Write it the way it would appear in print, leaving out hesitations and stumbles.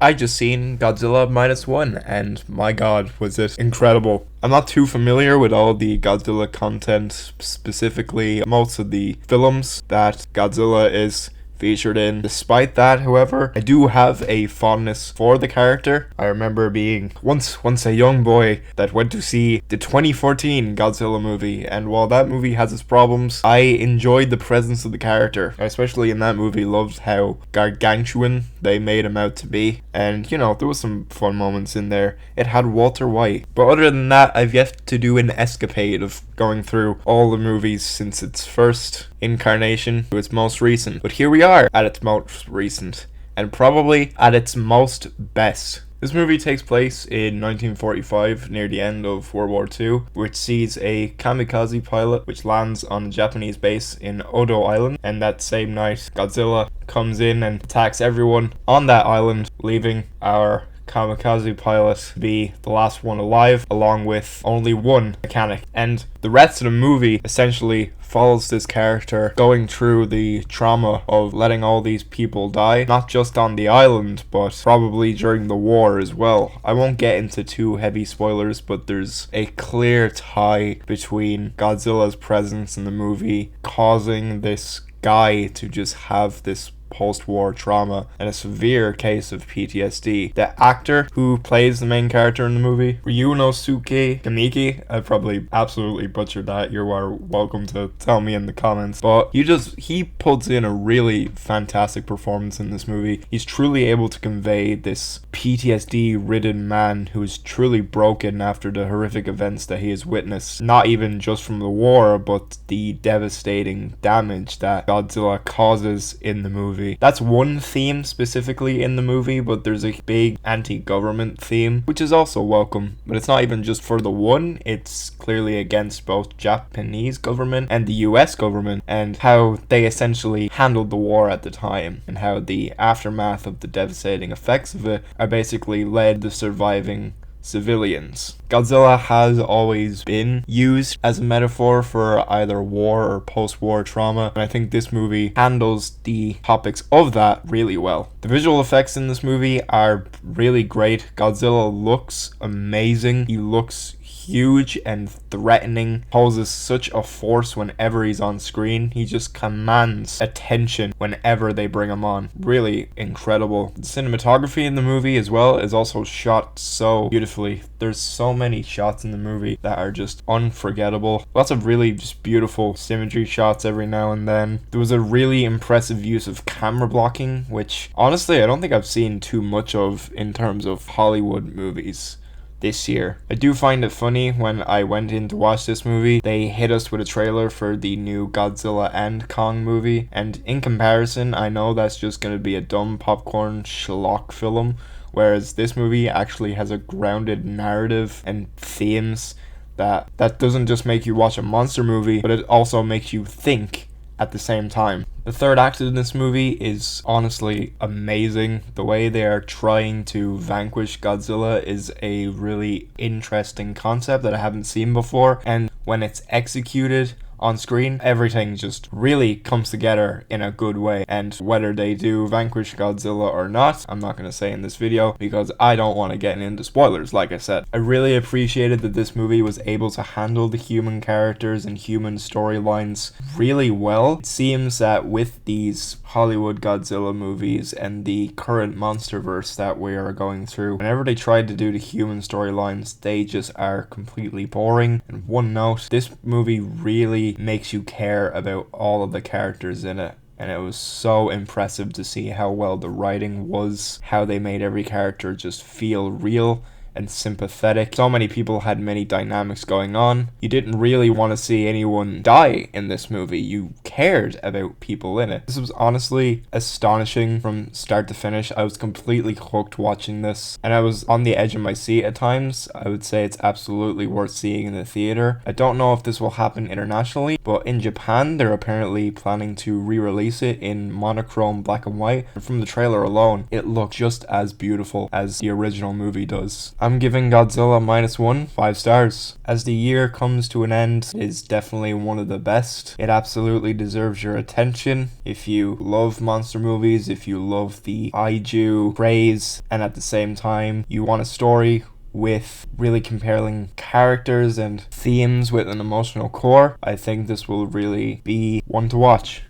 I just seen Godzilla Minus One, and my god, was it incredible. I'm not too familiar with all the Godzilla content, specifically most of the films that Godzilla is featured in. Despite that, however, I do have a fondness for the character. I remember being once a young boy that went to see the 2014 Godzilla movie, and while that movie has its problems, I enjoyed the presence of the character. I especially in that movie loved how gargantuan they made him out to be, and you know, there was some fun moments in there. It had Walter White, but other than that, I've yet to do an escapade of going through all the movies since its first incarnation to its most recent. But here we are at its most recent, and probably at its most best. This movie takes place in 1945, near the end of World War II, which sees a kamikaze pilot which lands on a Japanese base in Odo Island, and that same night Godzilla comes in and attacks everyone on that island, leaving our kamikaze pilot be the last one alive, along with only one mechanic. And the rest of the movie essentially follows this character going through the trauma of letting all these people die, not just on the island, but probably during the war as well. I won't get into too heavy spoilers, but there's a clear tie between Godzilla's presence in the movie causing this guy to just have this post-war trauma and a severe case of PTSD. The actor who plays the main character in the movie, Ryunosuke Kamiki, I probably absolutely butchered that. You are welcome to tell me in the comments. But he puts in a really fantastic performance in this movie. He's truly able to convey this PTSD-ridden man who is truly broken after the horrific events that he has witnessed. Not even just from the war, but the devastating damage that Godzilla causes in the movie. That's one theme specifically in the movie, but there's a big anti-government theme, which is also welcome. But it's not even just for the one, it's clearly against both Japanese government and the US government, and how they essentially handled the war at the time, and how the aftermath of the devastating effects of it are basically led the surviving civilians. Godzilla has always been used as a metaphor for either war or post-war trauma, and I think this movie handles the topics of that really well. The visual effects in this movie are really great. Godzilla looks amazing. He looks huge and threatening, poses such a force whenever he's on screen. He just commands attention whenever they bring him on. Really incredible. The cinematography in the movie as well is also shot so beautifully. There's so many shots in the movie that are just unforgettable. Lots of really just beautiful symmetry shots every now and then. There was a really impressive use of camera blocking, which honestly I don't think I've seen too much of in terms of Hollywood movies this year. I do find it funny when I went in to watch this movie, they hit us with a trailer for the new Godzilla and Kong movie, and in comparison, I know that's just going to be a dumb popcorn schlock film, whereas this movie actually has a grounded narrative and themes that doesn't just make you watch a monster movie, but it also makes you think at the same time. The third act in this movie is honestly amazing. The way they are trying to vanquish Godzilla is a really interesting concept that I haven't seen before, and when it's executed on screen, everything just really comes together in a good way. And whether they do vanquish Godzilla or not, I'm not going to say in this video because I don't want to get into spoilers, like I said. I really appreciated that this movie was able to handle the human characters and human storylines really well. It seems that with these Hollywood Godzilla movies and the current monsterverse that we are going through, whenever they tried to do the human storylines, they just are completely boring and one note. This movie really makes you care about all of the characters in it, and it was so impressive to see how well the writing was, how they made every character just feel real and sympathetic. So many people had many dynamics going on. You didn't really want to see anyone die in this movie. You cared about people in it. This was honestly astonishing from start to finish. I was completely hooked watching this, and I was on the edge of my seat at times. I would say it's absolutely worth seeing in the theater. I don't know if this will happen internationally, but in Japan, they're apparently planning to re-release it in monochrome black and white. And from the trailer alone, it looked just as beautiful as the original movie does. I'm giving Godzilla Minus One 5 stars. As the year comes to an end, it is definitely one of the best. It absolutely deserves your attention. If you love monster movies, if you love the kaiju craze, and at the same time you want a story with really compelling characters and themes with an emotional core, I think this will really be one to watch.